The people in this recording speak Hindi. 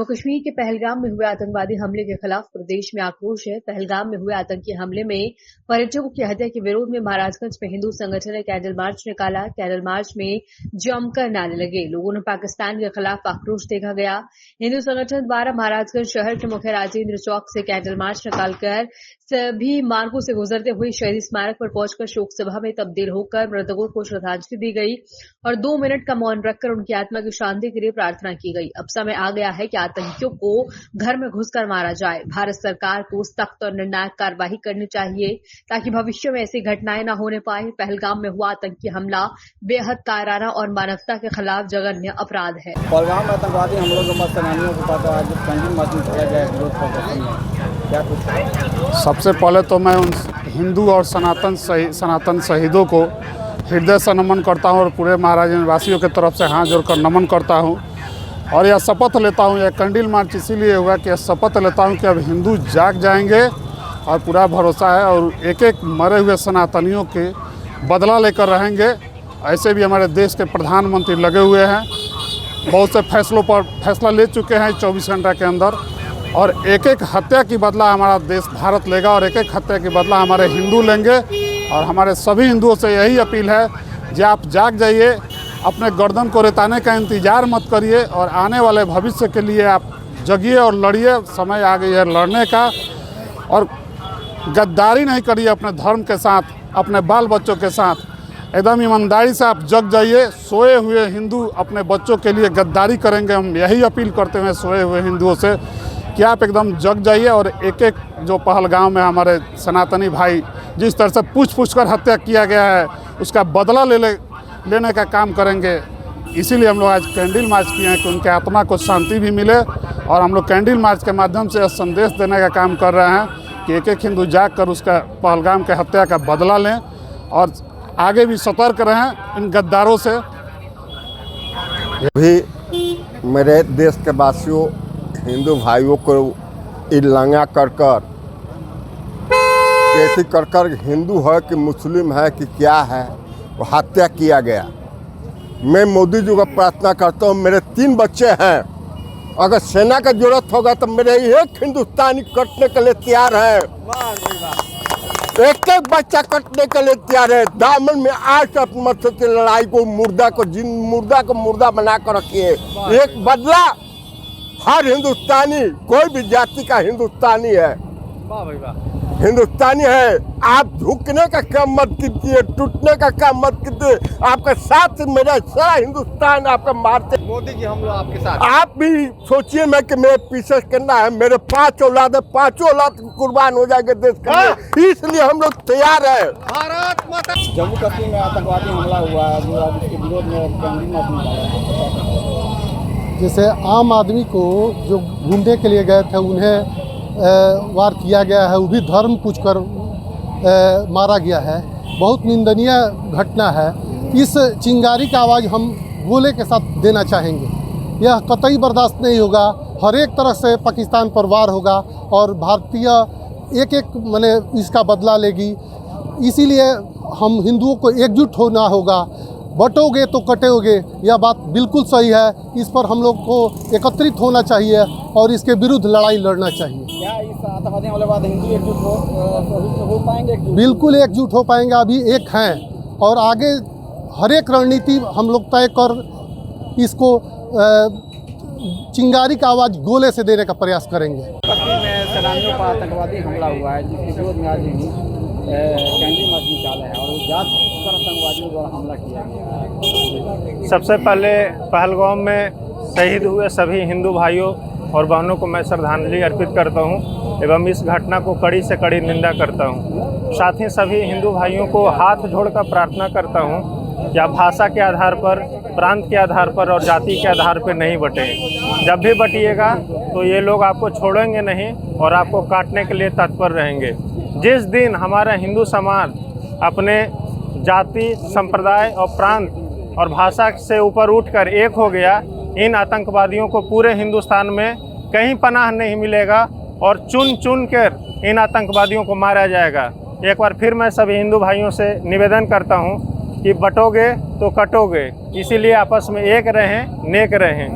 जम्मू कश्मीर के पहलगाम में हुए आतंकवादी हमले के खिलाफ प्रदेश में आक्रोश है। पहलगाम में हुए आतंकी हमले में पर्यटकों की हत्या के विरोध में महाराजगंज में हिंदू संगठन ने कैंडल मार्च निकाला। कैंडल मार्च में जमकर नारे लगे। लोगों ने पाकिस्तान के खिलाफ आक्रोश देखा गया। हिंदू संगठन द्वारा महाराजगंज शहर के मुख्य राजेंद्र चौक से कैंडल मार्च निकालकर सभी मार्गों से गुजरते हुए शहीद स्मारक पर पहुंचकर शोक सभा में तब्दील होकर मृतकों को श्रद्धांजलि दी गई और 2 मिनट का मौन रखकर उनकी आत्मा की शांति के लिए प्रार्थना की गई। अब समय आ गया है कि आतंकियों को घर में घुसकर मारा जाए। भारत सरकार को सख्त और निर्णायक कार्रवाई करनी चाहिए ताकि भविष्य में ऐसी घटनाएं न होने पाए। पहलगाम में हुआ आतंकी हमला बेहद कायराना और मानवता के खिलाफ जघन्य अपराध है। पहलगाम में आतंकवादी हमलों के बाद सेनानियों को पता आज कैंडल मार्च में चला गया विरोध प्रदर्शन में क्या कुछ। सबसे पहले तो मैं उन हिंदू और सनातन शहीदों को हृदय से नमन करता हूं और पूरे महाराजगंज वासियों की तरफ से हाथ जोड़कर नमन करता हूं और यह शपथ लेता हूं। यह कैंडल मार्च इसीलिए हुआ कि यह शपथ लेता हूं कि अब हिंदू जाग जाएंगे और पूरा भरोसा है और एक एक मरे हुए सनातनियों के बदला लेकर रहेंगे। ऐसे भी हमारे देश के प्रधानमंत्री लगे हुए हैं, बहुत से फैसलों पर फैसला ले चुके हैं 24 घंटे के अंदर और एक एक हत्या की बदला हमारा देश भारत लेगा और एक एक हत्या की बदला हमारे हिंदू लेंगे। और हमारे सभी हिंदुओं से यही अपील है कि आप जाग जाइए, अपने गर्दन को रेताने का इंतज़ार मत करिए और आने वाले भविष्य के लिए आप जगिए और लड़िए। समय आ गई है लड़ने का और गद्दारी नहीं करिए अपने धर्म के साथ, अपने बाल बच्चों के साथ। एकदम ईमानदारी से आप जग जाइए। सोए हुए हिंदू अपने बच्चों के लिए गद्दारी करेंगे, हम यही अपील करते हैं सोए हुए हिंदुओं से कि आप एकदम जग जाइए और एक एक जो पहलगाम में हमारे सनातनी भाई जिस तरह से पूछ कर हत्या किया गया है उसका बदला लेने का काम करेंगे। इसीलिए हम लोग आज कैंडल मार्च किए हैं कि उनके आत्मा को शांति भी मिले और हम लोग कैंडल मार्च के माध्यम से संदेश देने का काम कर रहे हैं कि एक एक हिंदू जाग कर उसका पहलगाम के हत्या का बदला लें और आगे भी सतर्क रहें इन गद्दारों से। भी मेरे देश के वासियों हिंदू भाइयों को लंगा कर कैसी कर हिंदू है कि मुस्लिम है कि क्या है वो हत्या किया गया। मैं मोदी जी को प्रार्थना करता हूँ, मेरे 3 बच्चे हैं, अगर सेना का जरूरत होगा तो मेरे एक हिंदुस्तानी कटने के लिए तैयार है। एक एक बच्चा कटने के लिए तैयार है। दामन में आज मत की लड़ाई को मुर्दा को मुर्दा बना कर रखिए। एक बदला हर हिंदुस्तानी, कोई भी जाति का हिंदुस्तानी है, हिंदुस्तानी है। आप झुकने का काम मत कीजिए, टूटने का काम मत कीजिए। आपका साथ मेरा सारा हिंदुस्तान आपका मारते। मोदी जी हम लोग आपके साथ। आप भी सोचिए मैं कि मेरे पीछे करना है। मेरे 5 औलाद है, 5 औलाद कुर्बान हो जाएंगे देश के लिए, इसलिए हम लोग तैयार है। भारत माता। जम्मू कश्मीर में आतंकवादी हमला हुआ है जो आज इसके विरोध में कैंडल मार्च निकाला। जैसे आम आदमी को जो घूमने के लिए गए थे उन्हें वार किया गया है, वो भी धर्म पूछकर मारा गया है। बहुत निंदनीय घटना है। इस चिंगारी का आवाज़ हम गोले के साथ देना चाहेंगे। यह कतई बर्दाश्त नहीं होगा। हर एक तरह से पाकिस्तान पर वार होगा और भारतीय एक एक माने इसका बदला लेगी। इसीलिए हम हिंदुओं को एकजुट होना होगा। बटोगे तो कटोगे, यह बात बिल्कुल सही है। इस पर हम लोग को एकत्रित होना चाहिए और इसके विरुद्ध लड़ाई लड़ना चाहिए। क्या इस आतंकवादी हमले के बाद हिंदू एकजुट हो पाएंगे? बिल्कुल एकजुट हो पाएंगे। अभी एक हैं और आगे हर एक रणनीति हम लोग तय कर इसको चिंगारी का आवाज़ गोले से देने का प्रयास करेंगे। कश्मीर में सेनानियों पर आतंकवादी हमला हुआ है जिसके विरोध में आज कैंडल मार्च निकाला है और जात पर आतंकवादियों द्वारा हमला किया गया। सबसे पहले पहलगाम में शहीद हुए सभी हिंदू भाइयों और बहनों को मैं श्रद्धांजलि अर्पित करता हूं एवं इस घटना को कड़ी से कड़ी निंदा करता हूं। साथ ही सभी हिंदू भाइयों को हाथ जोड़कर प्रार्थना करता हूं कि आप भाषा के आधार पर, प्रांत के आधार पर और जाति के आधार पर नहीं बटें। जब भी बटिएगा तो ये लोग आपको छोड़ेंगे नहीं और आपको काटने के लिए तत्पर रहेंगे। जिस दिन हमारा हिंदू समाज अपने जाति, संप्रदाय और प्रांत और भाषा से ऊपर उठकर एक हो गया, इन आतंकवादियों को पूरे हिंदुस्तान में कहीं पनाह नहीं मिलेगा और चुन चुन कर इन आतंकवादियों को मारा जाएगा। एक बार फिर मैं सभी हिंदू भाइयों से निवेदन करता हूं कि बटोगे तो कटोगे, इसीलिए आपस में एक रहें, नेक रहें।